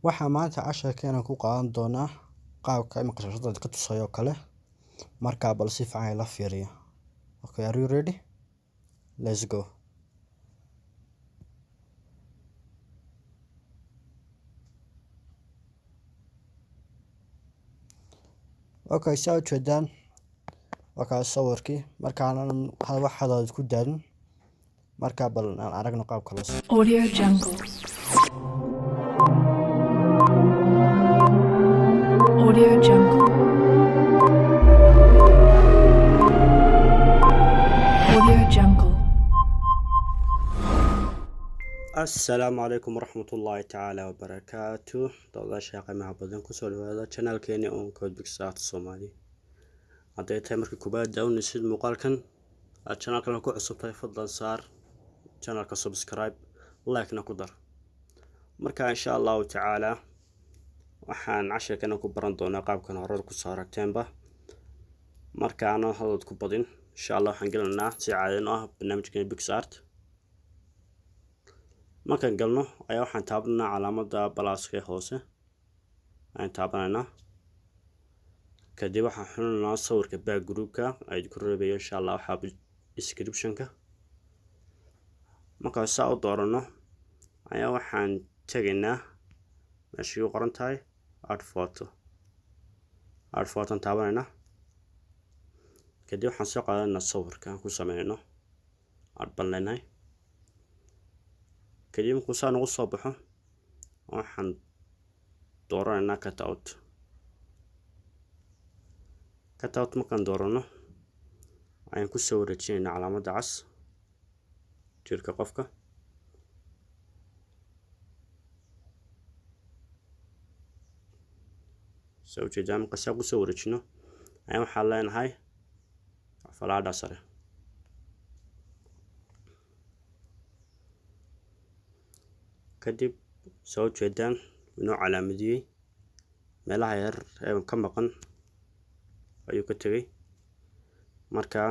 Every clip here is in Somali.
Waxaan maanta casharkeena ku qaadan doonaa qaabka imika shashada ka tusayo kale markaa bal si fiican la fiiriyo. Okay, are you ready? Let's go. Okay, saa u jeedaan wakaa sawirkii markaan wax hadaad ku daalin markaa bal aan aragno qaabka loo Audio Jungle. Audio Jungle. Audio Jungle. Assalaamu calaykum waraxmatullaahi tacaala wabarakaatu. Dawadaasha qiimaha badan kusoo dhawaada channelkeeni Oncode Pixart Somali. Hadday tahay markii koobaad daawanaysid muuqaalkan aad channelkan ku cusubtahay fadlan saar channelka subscribe like-na ku dar. Marka insha Allahu tacaala waxaan casharkeena ku baran doonaa qaabkan hore ku soo aragteenba. Marka aan hadalad ku badin insha Allah waxaan gelnaa si caadi ah barnaamijkeena Pixart. markaan galno ayaa waxaan taabanaa calaamadda balaaska hoose aan taabanayna kadib waxaan xulnaa sawirka background-ka ay ku reebayo insha Allah waxa description-ka marka saa u doorano ayaa waxaan tagaynaa meeshii uu qoran tahay add photo taabanayna kadib waxaan soo qaadanaa sawirka ku sameeyno add ballenay kadib ku soo nagu soo baxo waxaan dooranaa cutout markaan doorano ayaan ku soo wareejinaa calaamadda cas jirka qofka soo jeedaan marka ku soo wareejino ayaan waxaan leenahay falaadha sare kadib soo jeedaan inuu calaamadiyay meelaha yar ee ka maqan ayuu ka tagay marka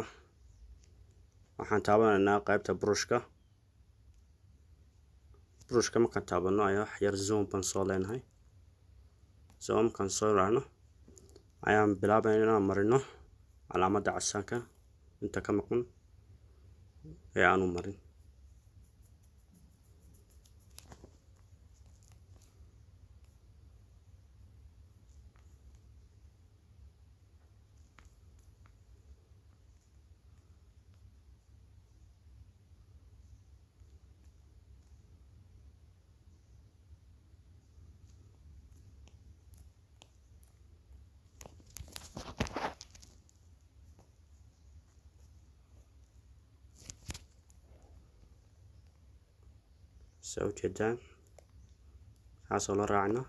waxaan taabanaynaa qaybta brushka markaan taabano ayaa wax yar zoom ban soo leenahay zoom kan soo raacno ayaan bilaabaynaa inaan marino calaamadda casaanka inta ka maqan ee aanu marin soo jeedaan kaasoo la raacno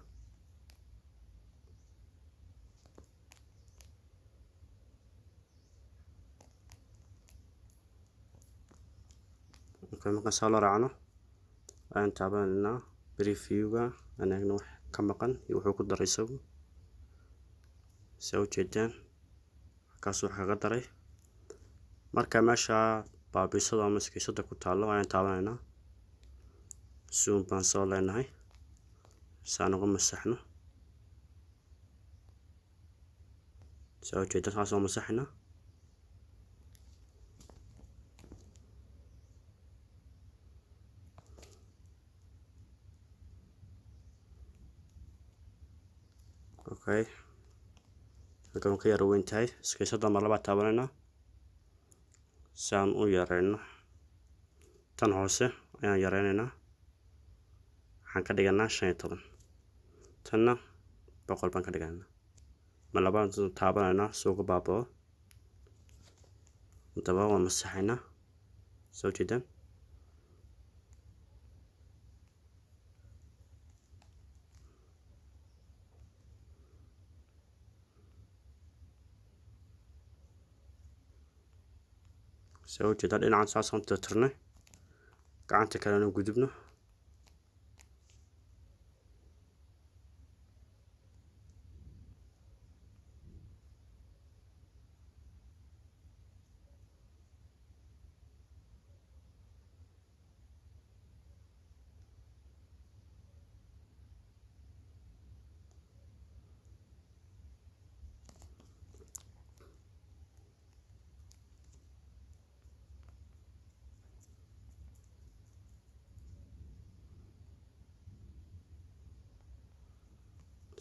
markaan soo la raacno ayaan taabanaynaa preview-ga anagna wax ka maqan iyo wuxuu ku daray isagu soo jeedaan kaasoo wax kaga daray marka meesha baabisada ama iskiisada ku taalo ayaan taabanaynaa zoom baan soo leenahay saan uga masaxno soo jeedaan kaasoo masaxna okay halkan ka yar weyn tahay iskiisada mar labaad taabanayna saan u yareyno tan hoose ayaan yareynaynaa waxaan ka dhiganaa 15 tanna 100 baan ka dhiganaa mar labaad taabanayna soo ku baabao daba waan masaxaynaa soo jeedaan soo jeedaan dhinacan saasaan tirtirnay gacanta kalena gudubno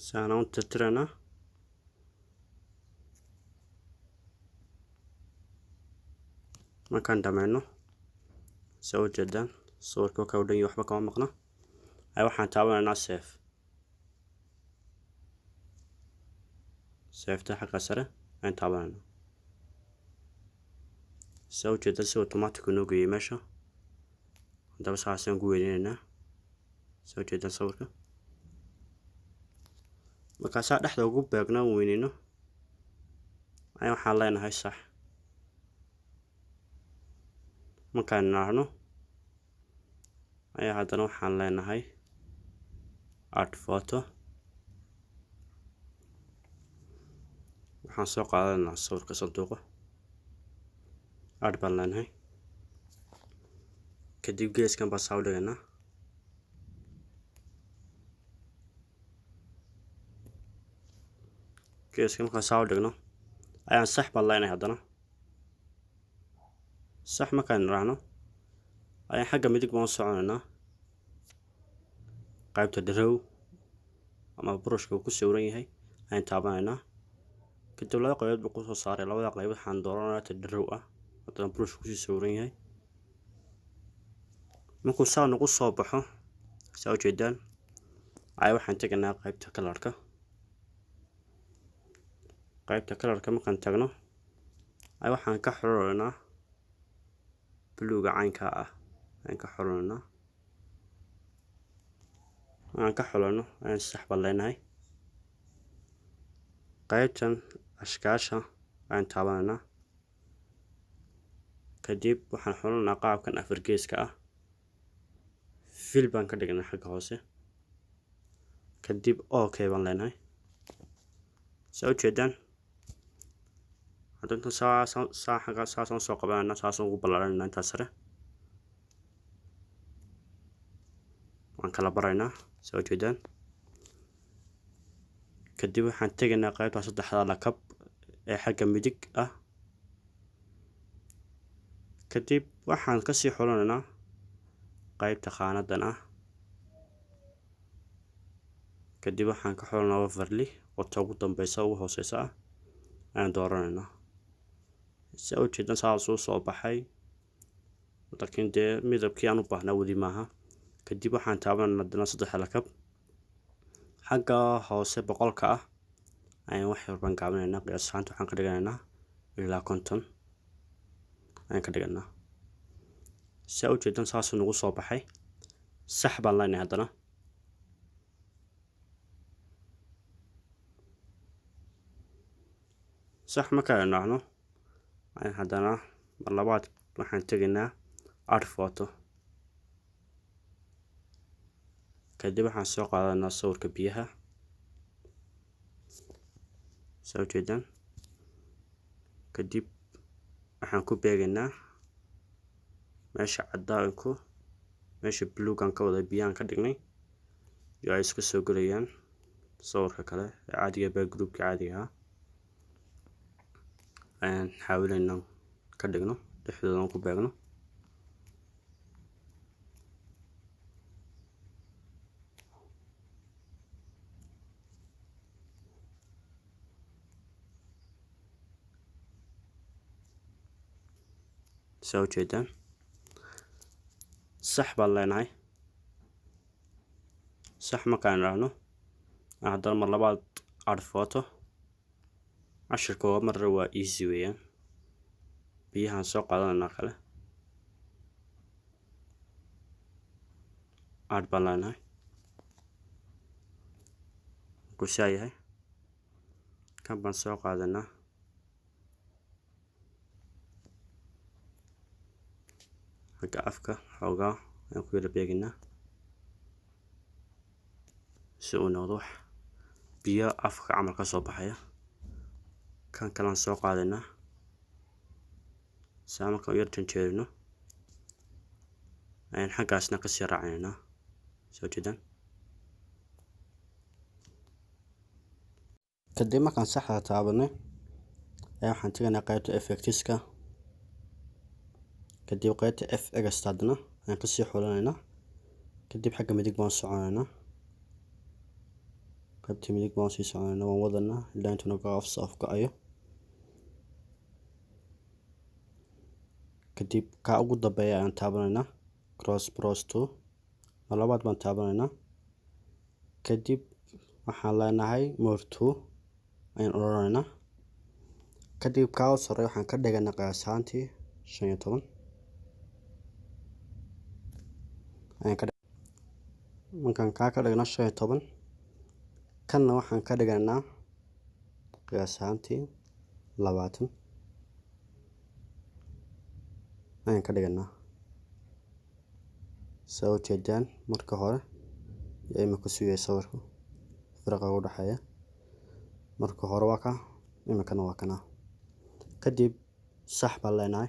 saan u tirtirana markaan dhameyno soo jeedaan sawirka ka dhan waxba kama maqna ay waxaan taabanaynaa save ta xagga sare aan taabanayno soo jeedaan si automatic inuu geeyo meesha hadaba saasaan ku weyneynaa soo jeedaan sawirka marka saa dhexda ugu beegnaa weyneyno ay waxaan leenahay sax markaan naahno ayaa haddana waxaan leenahay add photo waxaan soo qaadanaa sawirka sanduuqa add baan leenahay kadib geeskan baan saa u dhiganaa geeskan markaan saa u dhigno ayaan sax baan leenahay haddana sax markaan raacno ayaan xagga midig baan u soconaynaa qaybta draw ama brushka uu ku sawiran yahay ayaan taabanaynaa kadib laba qaybood buu ku soo saaray labada qaybood waxaan dooranayaa ta draw ah haddana brushka ku sawiran yahay markuu saa nagu soo baxo saa u jeedaan ay waxaan tegaynaa qaybta kalarka markaan tagno ay waxaan ka xoronaynaa bluega caynka ah aan ka xoronaynaa aan ka xolano aan sax baan leenahay qaybtan ashkaasha aan taabanaynaa kadib waxaan xolanaynaa qaabkan afar geeska ah fill baan ka dhignaa xagga hoose kadib okay baan leenahay saa u jeedaan haddana saasaan soo qabanayna saasaan ugu ballaaranayna intaas sare waan kala baraynaa soo jeedaan kadib waxaan tegaynaa qaybta saddexda lakab ee xagga midig ah kadib waxaan kasii xulanaynaa qaybta khaanadan ah kadib waxaan ka xulanaynaa overlay qota ugu dambeysa ugu hooseysa ah ayaan dooranaynaa si u jeedaan saas uu soo baxay laakiin dee midabkii aan u baahnaa weli maaha kadib waxaan taabanaynaa haddana saddex lakab xagga hoose boqolka ah ayaan wax yar baan gaabinaynaa qiyaas ahaanta waxaan ka dhiganaynaa ilaa 50 ayaan ka dhiganaa si u jeedaan saasuu nagu soo baxay sax baan leenahay haddana sax markaan raacno ayaan haddana mar labaad waxaan tegaynaa add photo kadib waxaan soo qaadanaa sawirka biyaha soo jeedaan kadib waxaan ku beegaynaa meesha cadaanku meesha bluegan ka wada biyahan ka dhignay iyo ay iska soo gelayaan sawirka kale ee caadiga backgroupka caadiga ah ayaan xaawilaynaa ka dhigno dhexdooda ku beegno soo jeedaan sax baan leenahay sax markaan raacno haddana mar labaad add photo cashirka waa marra waa easy weeyaan biyahan soo qaadanaynaa kale add baan leenahay ku saa yahay kan baan soo qaadanaa xagga afka xoogaa ayaan ku yara beegaynaa si uu noqdo wax biyo afka camal ka soo baxaya kan kalaan soo qaadaynaa saa markaan u yar janjeerino ayaan xaggaasna kasii raacinaynaa soo jeedaan kadib markaan saxda taabanay ayaa waxaan tegaynaa qaybta effectiska kadib qaybta FX haddana ayaan kasii xulanaynaa kadib xagga midig baan soconaynaa qaybtii midig baan sii soconayna, waan wadanaa ilaa intuu naga off go-ayo. kadib ka ugu dambeeya aan taabanaynaa cross 2 mar labaad baan taabanaynaa. kadib waxaan leenahay more 2 ayaan oranaynaa. kadib ka sare waxaan ka dhiganaa qiyaas ahaantii 15 ayaan ka markaan ka dhigno 15 kanna waxaan ka dhiganaa qiyaas ahaantii 20 ayaan ka dhiganaa. soo jeedaan marka hore iyo imika sugay sawirku faraqa u dhaxeeya. marka hore waa ka imikana waa kana. kadib sax baan leenahay,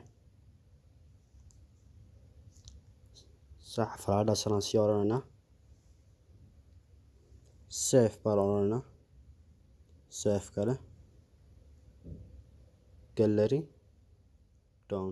sax falaadha sanaan sii oranaynaa. save baan oranaynaa, save kale gallery down.